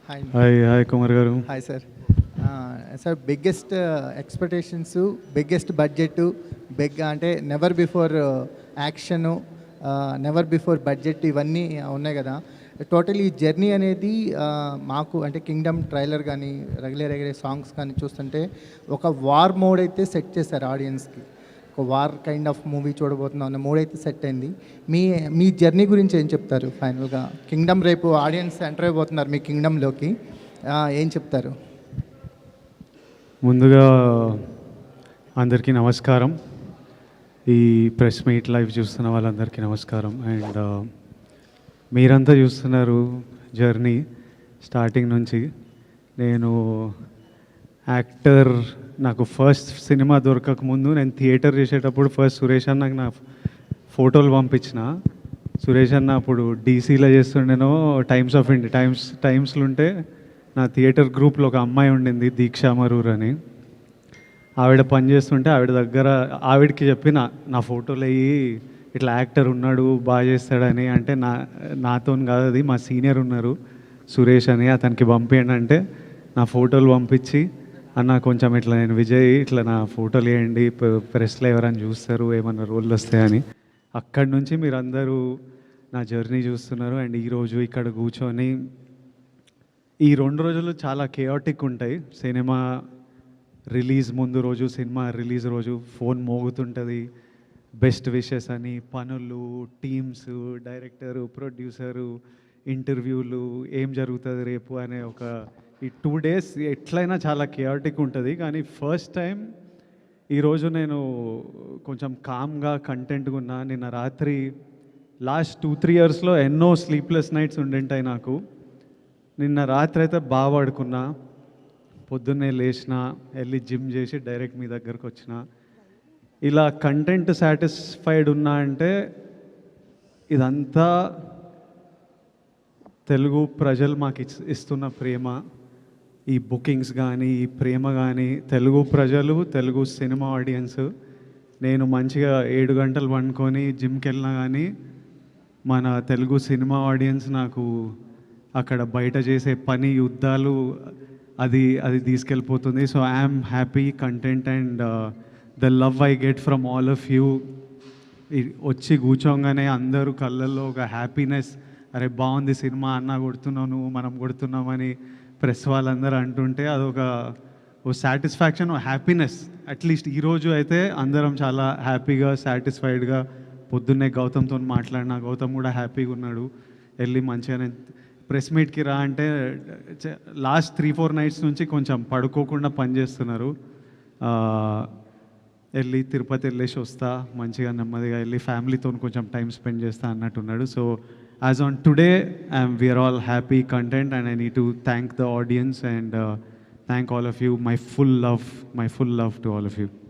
Hi hi hi Kumar గారు. Hi sir. Sir biggest expectations, biggest budget, అంటే never before action, never before budget ఇవన్నీ ఉన్నాయి కదా. Total ఈ జర్నీ అనేది మాకు అంటే కింగ్డమ్ ట్రైలర్ కానీ రెగ్యులర్ సాంగ్స్ కానీ చూస్తుంటే ఒక వార్ మోడ్ అయితే సెట్ చేశారు ఆడియన్స్కి. ఒక వార్ కైండ్ ఆఫ్ మూవీ చూడబోతున్నాం అన్న మూడ్ అయితే సెట్ అయింది. మీ మీ జర్నీ గురించి ఏం చెప్తారు? ఫైనల్గా కింగ్డమ్ రేపు ఆడియన్స్ ఎంటర్ అయిపోతున్నారు మీ కింగ్డమ్లోకి, ఏం చెప్తారు? ముందుగా అందరికీ నమస్కారం. ఈ ప్రెస్ మీట్ లైవ్ చూస్తున్న వాళ్ళందరికీ నమస్కారం. అండ్ మీరంతా చూస్తున్నారు జర్నీ స్టార్టింగ్ నుంచి. నేను యాక్టర్, నాకు ఫస్ట్ సినిమా దొరకక ముందు నేను థియేటర్ చేసేటప్పుడు ఫస్ట్ సురేష్ అన్నకు నా ఫోటోలు పంపించిన. సురేష్ అన్న అప్పుడు డీసీలో చేస్తుండేనో టైమ్స్ ఆఫ్ ఇండియా టైమ్స్లో ఉంటే నా థియేటర్ గ్రూప్లో ఒక అమ్మాయి ఉండింది, దీక్షా మరూర్ అని. ఆవిడ పని చేస్తుంటే ఆవిడ దగ్గర ఆవిడకి చెప్పిన నా ఫోటోలు అయ్యి ఇట్లా యాక్టర్ ఉన్నాడు బాగా చేస్తాడని. అంటే నాతో కాదు, అది మా సీనియర్ ఉన్నారు సురేష్ అని, అతనికి పంపించండి అంటే నా ఫోటోలు పంపించి, అన్న కొంచెం ఇట్లా నేను విజయ్ ఇట్లా నా ఫోటోలు వేయండి, ప్రెస్లో ఎవరైనా చూస్తారు ఏమన్నా రోళ్ళు వస్తాయని. అక్కడి నుంచి మీరందరూ నా జర్నీ చూస్తున్నారు. అండ్ ఈరోజు ఇక్కడ కూర్చొని ఈ 2 రోజులు చాలా కేయాటిక్ ఉంటాయి. సినిమా రిలీజ్ ముందు రోజు, సినిమా రిలీజ్ రోజు ఫోన్ మోగుతుంటుంది, బెస్ట్ విషెస్ అని, పనులు, టీమ్స్, డైరెక్టరు, ప్రొడ్యూసరు, ఇంటర్వ్యూలు, ఏం జరుగుతుంది రేపు అనే ఒక ఈ 2 days ఎట్లయినా చాలా కేయాటిక్ ఉంటుంది. కానీ ఫస్ట్ టైం ఈరోజు నేను కొంచెం కామ్గా కంటెంట్గా ఉన్నా. నిన్న రాత్రి లాస్ట్ 2-3 yearsలో ఎన్నో స్లీప్లెస్ నైట్స్ ఉండింటాయి నాకు. నిన్న రాత్రి అయితే బాగా పడుకున్నా, పొద్దున్నే లేచిన, వెళ్ళి జిమ్ చేసి డైరెక్ట్ మీ దగ్గరకు వచ్చిన. ఇలా కంటెంట్ సాటిస్ఫైడ్ ఉన్నా అంటే ఇదంతా తెలుగు ప్రజలు మాకు ఇస్తున్న ప్రేమ. ఈ బుకింగ్స్ కానీ, ఈ ప్రేమ కానీ, తెలుగు ప్రజలు, తెలుగు సినిమా ఆడియన్స్. నేను మంచిగా 7 గంటలు పండుకొని జిమ్కి వెళ్ళినా కానీ మన తెలుగు సినిమా ఆడియన్స్ నాకు అక్కడ బయట చేసే పని, యుద్ధాలు, అది తీసుకెళ్ళిపోతుంది. So I'm happy, content and the love I get from all of you. వచ్చి కూర్చోగానే అందరూ కళ్ళల్లో ఒక హ్యాపీనెస్, అరే బాగుంది సినిమా, అన్న కొడుతున్నావు నువ్వు, మనం కొడుతున్నామని ప్రెస్ వాళ్ళందరూ అంటుంటే అదొక సాటిస్ఫాక్షన్, హ్యాపీనెస్. అట్లీస్ట్ ఈరోజు అయితే అందరం చాలా హ్యాపీగా, సాటిస్ఫైడ్గా. పొద్దున్నే గౌతమ్తో మాట్లాడినా, గౌతమ్ కూడా హ్యాపీగా ఉన్నాడు. వెళ్ళి మంచిగానే ప్రెస్ మీట్కి రా అంటే లాస్ట్ 3-4 nights నుంచి కొంచెం పడుకోకుండా పనిచేస్తున్నారు. వెళ్ళి తిరుపతి వెళ్ళేసి వస్తా, మంచిగా నెమ్మదిగా వెళ్ళి ఫ్యామిలీతో కొంచెం టైం స్పెండ్ చేస్తా అన్నట్టున్నాడు. So as on today, we are all happy, content, and I need to thank the audience and thank all of you. My full love to all of you.